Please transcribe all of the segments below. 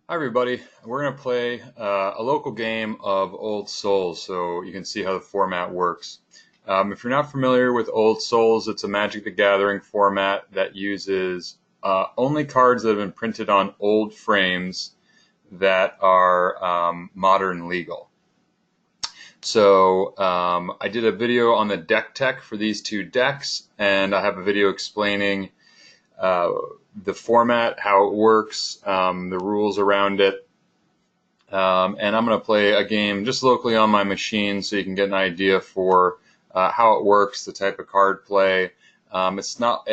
Hi everybody, we're going to play a local game of Old Souls so you can see how the format works. If you're not familiar with Old Souls, it's a Magic the Gathering format that uses only cards that have been printed on old frames that are modern legal. So I did a video on the deck tech for these two decks, and I have a video explaining uh, the format, how it works, the rules around it. And I'm going to play a game just locally on my machine so you can get an idea for how it works, the type of card play. It's not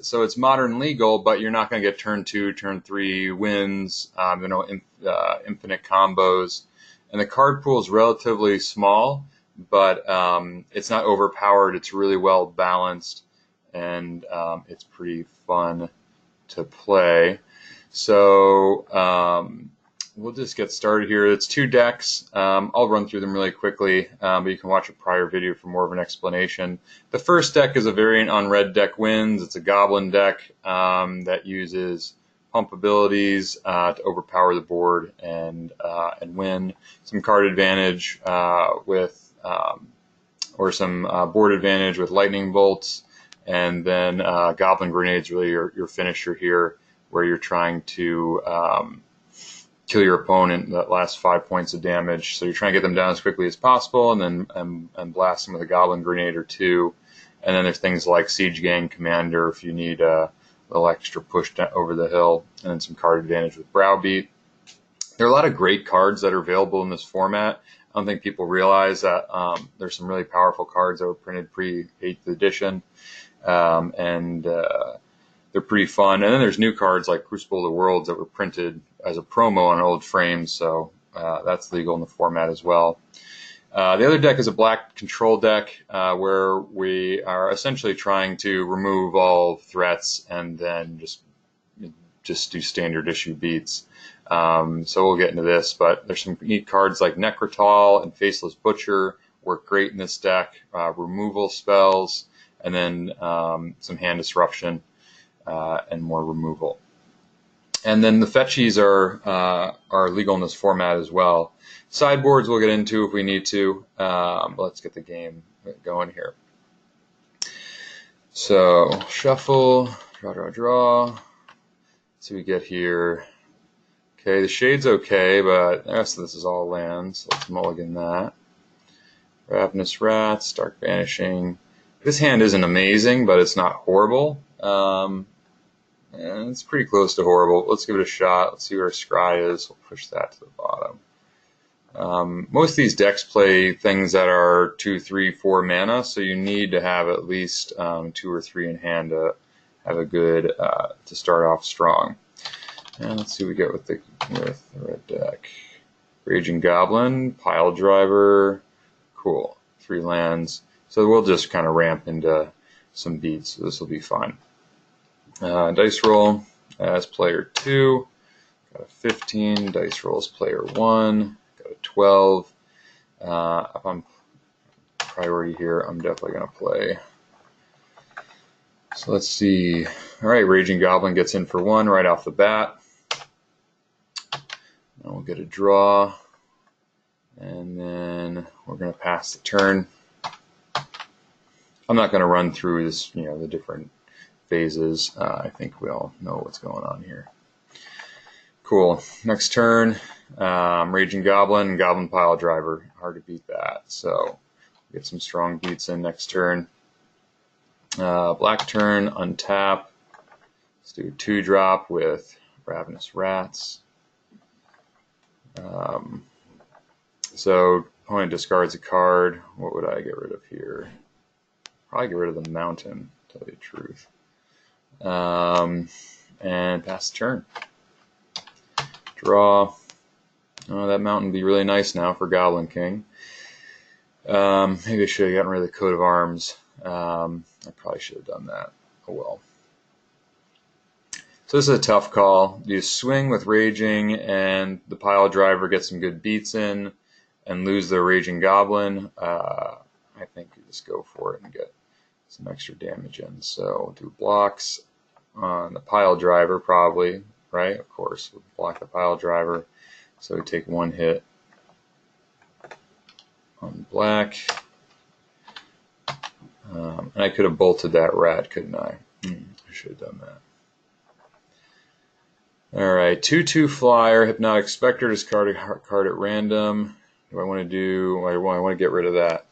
so it's modern legal, but you're not going to get turn 2, turn 3 wins, infinite combos. And the card pool is relatively small, but it's not overpowered. It's really well balanced, and it's pretty fun to play. So we'll just get started here. It's two decks. I'll run through them really quickly, but you can watch a prior video for more of an explanation. The first deck is a variant on Red Deck Wins. It's a Goblin deck that uses pump abilities to overpower the board and win. Some card advantage or some board advantage with lightning bolts. And then Goblin Grenade's really your finisher here, where you're trying to kill your opponent in the last 5 points of damage. So you're trying to get them down as quickly as possible, and then blast them with a Goblin Grenade or two. And then there's things like Siege Gang Commander if you need a little extra push over the hill, and then some card advantage with Browbeat. There are a lot of great cards that are available in this format. I don't think people realize that there's some really powerful cards that were printed pre-8th edition. And they're pretty fun. And then there's new cards like Crucible of the Worlds that were printed as a promo on old frames, so that's legal in the format as well. The other deck is a black control deck where we are essentially trying to remove all threats and then just do standard issue beats. So we'll get into this, but there's some neat cards like Necrotal and Faceless Butcher work great in this deck. Removal spells, and then some hand disruption and more removal. And then the fetchies are legal in this format as well. Sideboards we'll get into if we need to, but let's get the game going here. So shuffle, draw. Let's see what we get here. Okay, the shade's okay, but the rest of this is all lands. So let's mulligan that. Ravenous Rats, Dark Vanishing. This hand isn't amazing, but it's not horrible. And it's pretty close to horrible. Let's give it a shot. Let's see where Scry is. We'll push that to the bottom. Most of these decks play things that are 2, 3, 4 mana, so you need to have at least 2 or 3 in hand to have a good to start off strong. And let's see what we get with the red deck. Raging Goblin, Pile Driver, cool. 3 lands. So we'll just kind of ramp into some beats. So this will be fun. Dice roll as player 2. Got a 15. Dice roll as player 1. Got a 12. If I'm priority here, I'm definitely going to play. So let's see. All right, Raging Goblin gets in for 1 right off the bat. And we'll get a draw. And then we're going to pass the turn. I'm not going to run through this, the different phases. I think we all know what's going on here. Cool. Next turn, Raging Goblin and Goblin Pile Driver. Hard to beat that. So get some strong beats in next turn. Black turn, untap. Let's do a 2-drop with Ravenous Rats. So opponent discards a card. What would I get rid of here? Probably get rid of the Mountain, to tell you the truth. And pass the turn. Draw. Oh, that Mountain would be really nice now for Goblin King. Maybe I should have gotten rid of the Coat of Arms. I probably should have done that. Oh well. So this is a tough call. You swing with Raging, and the Pile Driver gets some good beats in, and lose the Raging Goblin. I think you just go for it and get some extra damage in. So we'll do blocks on the Pile Driver probably. right? Of course, we'll block the pile driver. So we take 1 hit on black. And I could have bolted that rat, couldn't I? I should have done that. All right, 2/2 flyer, Hypnotic Spectre, discard a card at random. Do I want to get rid of that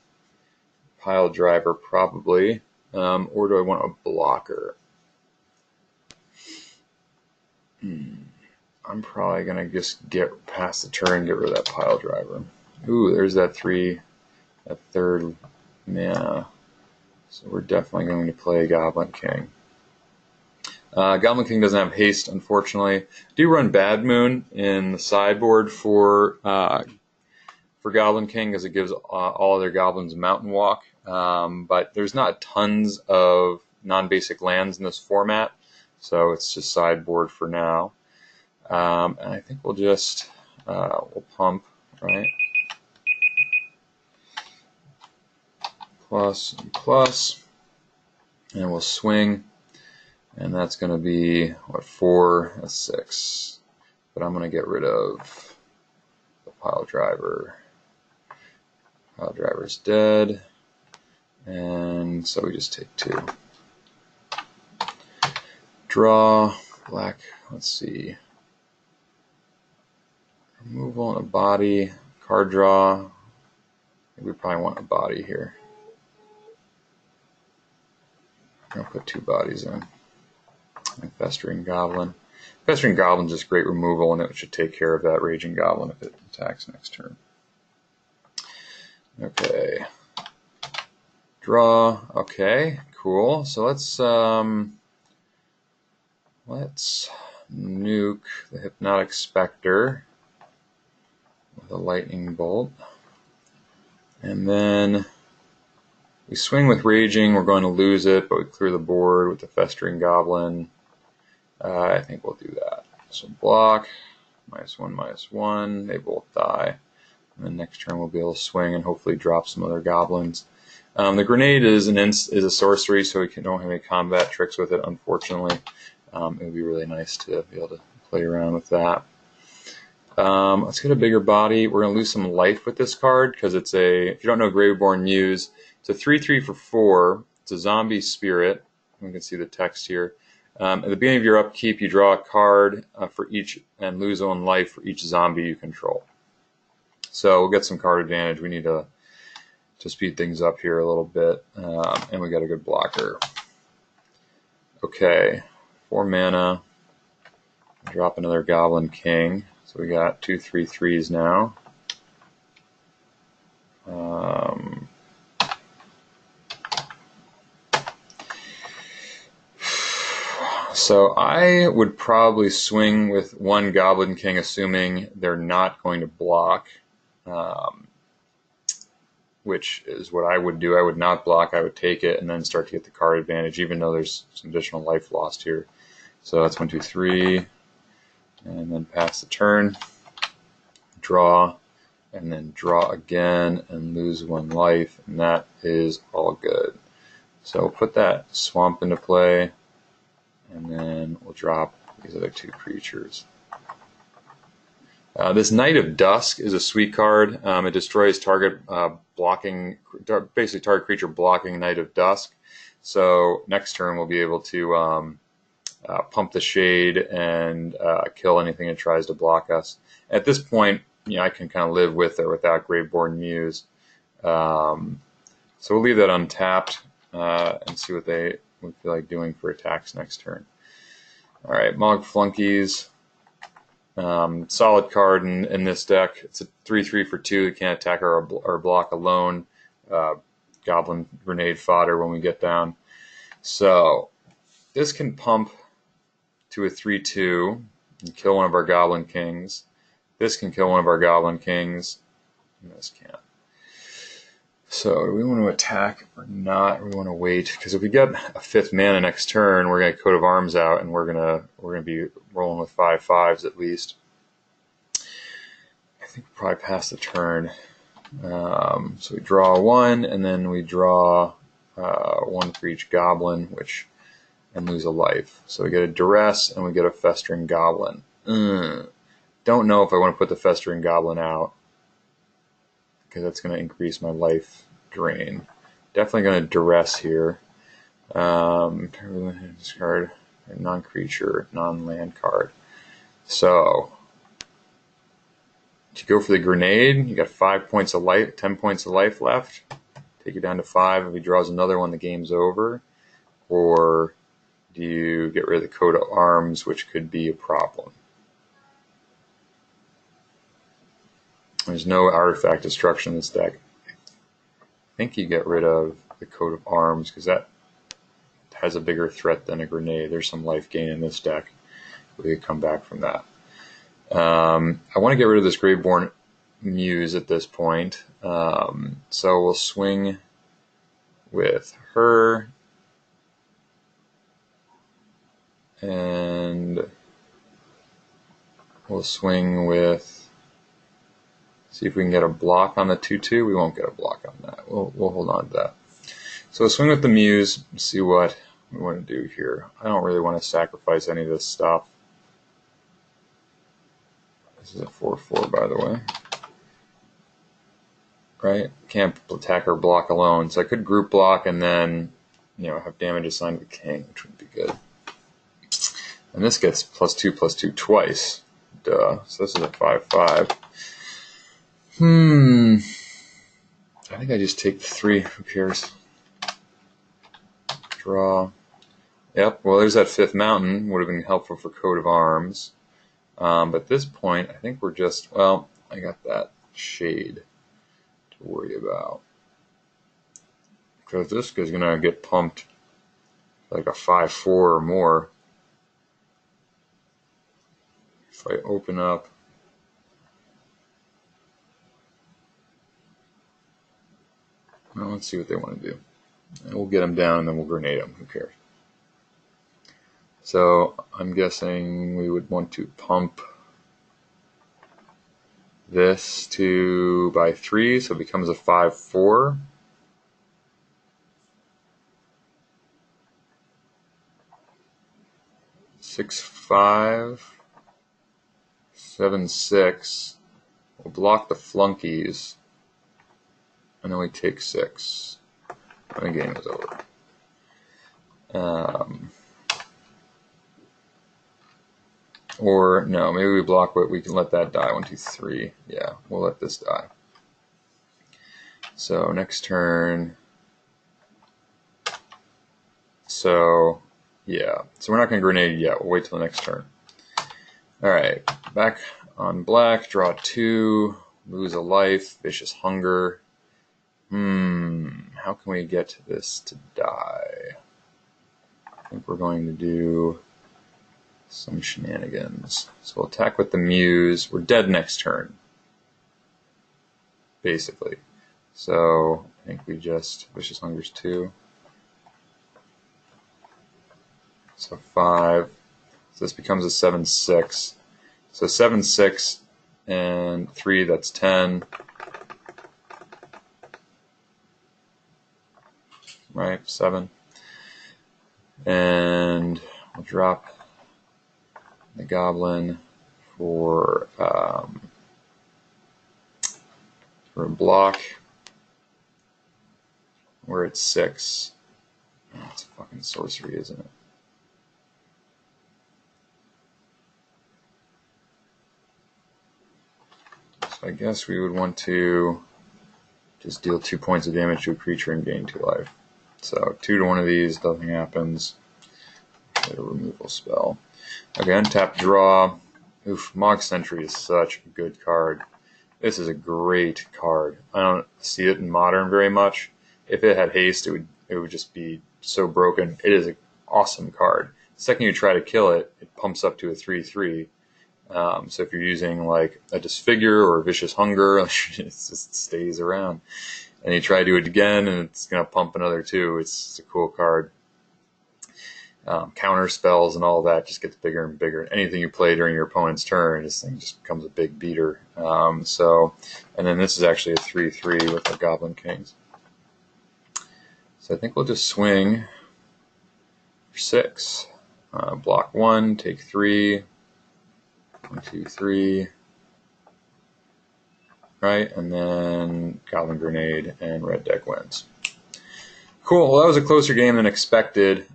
pile driver probably, or do I want a blocker? I'm probably gonna just get past the turn, get rid of that pile driver. Ooh, there's that 3rd mana. So we're definitely going to play Goblin King. Goblin King doesn't have haste, unfortunately. Do run Bad Moon in the sideboard for Goblin King because it gives all other goblins Mountain Walk. But there's not tons of non-basic lands in this format, so it's just sideboard for now. And I think we'll just we'll pump, right? Plus and plus, and we'll swing, and that's going to be what, 4, that's 6. But I'm going to get rid of the pile driver. Pile driver's dead, and so we just take 2. Draw black. Let's see. Removal and a body. Card draw. I think we probably want a body here. I'll put 2 bodies in. And Festering Goblin. Festering Goblin's just great removal, and it should take care of that Raging Goblin if it attacks next turn. Okay. Draw. Okay, cool. So let's nuke the Hypnotic Spectre with a Lightning Bolt. And then we swing with Raging. We're going to lose it, but we clear the board with the Festering Goblin. I think we'll do that. So block, -1/-1. They both die. And then next turn we'll be able to swing and hopefully drop some other goblins. The grenade is a sorcery, so we don't have any combat tricks with it, unfortunately. It would be really nice to be able to play around with that. Let's get a bigger body. We're going to lose some life with this card because it's if you don't know Graveborn Muse, it's a 3/3 for 4. It's a zombie spirit. You can see the text here. At the beginning of your upkeep, you draw a card for each and lose 1 life for each zombie you control. So we'll get some card advantage. We need to speed things up here a little bit, and we got a good blocker. Okay, 4 mana. Drop another Goblin King. So we got 2 3/3s now. So I would probably swing with 1 Goblin King, assuming they're not going to block, which is what I would do. I would not block. I would take it and then start to get the card advantage, even though there's some additional life lost here. So that's 1, 2, 3, and then pass the turn, draw, and then draw again and lose 1 life, and that is all good. So we'll put that swamp into play, and then we'll drop these other 2 creatures. This Knight of Dusk is a sweet card. It destroys target basically target creature blocking Knight of Dusk. So next turn we'll be able to pump the Shade and kill anything that tries to block us. At this point, I can kind of live with or without Graveborn Muse. So we'll leave that untapped and see what they would feel like doing for attacks next turn. All right, Mog Flunkies. Solid card in this deck. It's a 3/3 for 2 that can't attack or block alone. Goblin grenade fodder when we get down. So this can pump to a 3/2 and kill one of our Goblin Kings. This can kill one of our Goblin Kings. And this can't. So do we want to attack or not? Or we want to wait? Because if we get a 5th mana next turn, we're going to get Coat of Arms out, and we're gonna be rolling with 5/5s at least. I think we'll probably pass the turn. So we draw 1, and then we draw 1 for each goblin, which and lose a life. So we get a Duress and we get a Festering Goblin. Don't know if I want to put the Festering Goblin out because that's going to increase my life drain. Definitely going to Duress here. Discard a non-creature, non-land card. So to go for the grenade, you got 5 points of life, 10 points of life left. Take it down to 5. If he draws another one, the game's over. Or do you get rid of the coat of arms, which could be a problem? There's no artifact destruction in this deck. I think you get rid of the coat of arms because that has a bigger threat than a grenade. There's some life gain in this deck. We could come back from that. I want to get rid of this Graveborn Muse at this point. So we'll swing with her. And we'll swing with, see if we can get a block on the 2/2. We won't get a block on that. We'll hold on to that. So we'll swing with the Muse, see what we want to do here. I don't really want to sacrifice any of this stuff. This is a 4/4, by the way. Right? Can't attack or block alone. So I could group block and then, have damage assigned to the king, which would be good. And this gets +2/+2 twice. Duh. So this is a 5/5. I think I just take the 3. Who cares? Draw. Yep. Well, there's that 5th mountain. Would have been helpful for coat of arms. But at this point, I think we're just, well, I got that shade to worry about. Because this is going to get pumped like a 5/4 or more. If I open up, well, let's see what they want to do. And we'll get them down and then we'll grenade them. Who cares? So I'm guessing we would want to pump this to by 3, so it becomes a 5/4. (6/5). 7/6. We'll block the flunkies, and then we take 6. And the game is over. Or no, maybe we block what we can let that die. 1, 2, 3. Yeah, we'll let this die. So next turn. So yeah, so we're not going to grenade yet. We'll wait till the next turn. All right, back on black. Draw 2. Lose a life. Vicious Hunger. How can we get this to die? I think we're going to do some shenanigans. So we'll attack with the Muse. We're dead next turn, basically. So I think we just, Vicious Hunger's 2. So 5. So this becomes a 7/6. So 7/6 and 3, that's 10. Right, 7. And we'll drop the Goblin for a block. We're at 6. Oh, it's a fucking sorcery, isn't it? So I guess we would want to just deal 2 points of damage to a creature and gain 2 life. So 2 to one of these, nothing happens. Get a removal spell. Okay, untap, draw. Oof, Mog Sentry is such a good card. This is a great card. I don't see it in Modern very much. If it had haste, it would just be so broken. It is an awesome card. The second you try to kill it, it pumps up to a 3/3. So if you're using like a Disfigure or a Vicious Hunger, it just stays around. And you try to do it again, and it's going to pump another 2. It's a cool card. Counter spells and all that just gets bigger and bigger. Anything you play during your opponent's turn, this thing just becomes a big beater. And then this is actually a 3/3 with the Goblin Kings. So I think we'll just swing 6. Block 1, take 3. 1, 2, 3. Right, and then Goblin Grenade and red deck wins. Cool. Well, that was a closer game than expected.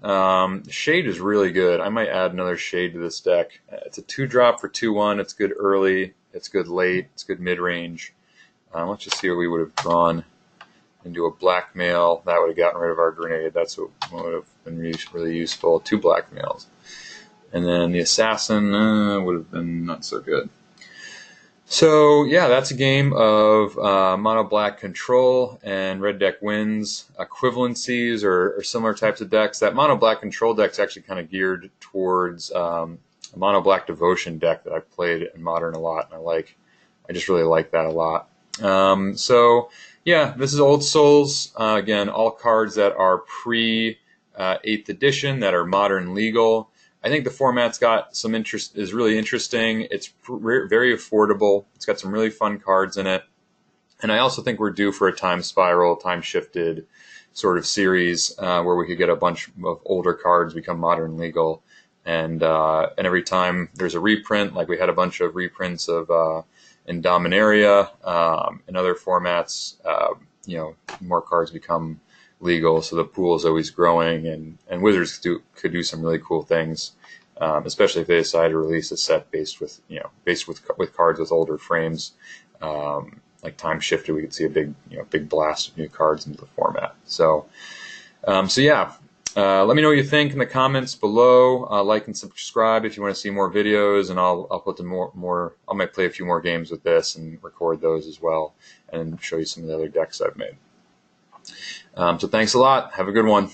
Shade is really good. I might add another Shade to this deck. It's a 2-drop for 2/1. It's good early. It's good late. It's good mid-range. Let's just see what we would have drawn into a blackmail. That would have gotten rid of our grenade. That's what would have been really useful. 2 blackmails. And then the assassin would have been not so good. So yeah, that's a game of mono black control and red deck wins. Equivalencies or similar types of decks. That mono black control deck is actually kind of geared towards a mono black devotion deck that I've played in Modern a lot, and I just really like that a lot. So yeah, this is Old Souls. Again, all cards that are pre 8th edition that are Modern legal. I think the format's got some interest, is really interesting. It's very affordable. It's got some really fun cards in it. And I also think we're due for a time spiral, time shifted sort of series where we could get a bunch of older cards become Modern legal. And every time there's a reprint, like we had a bunch of reprints of in Dominaria and other formats, more cards become legal, so the pool is always growing, and Wizards could do some really cool things, especially if they decide to release a set based with cards with older frames, like Time Shifted. We could see a big blast of new cards into the format. So yeah, let me know what you think in the comments below. Like and subscribe if you want to see more videos, and I'll put the more. I might play a few more games with this and record those as well, and show you some of the other decks I've made. So thanks a lot. Have a good one.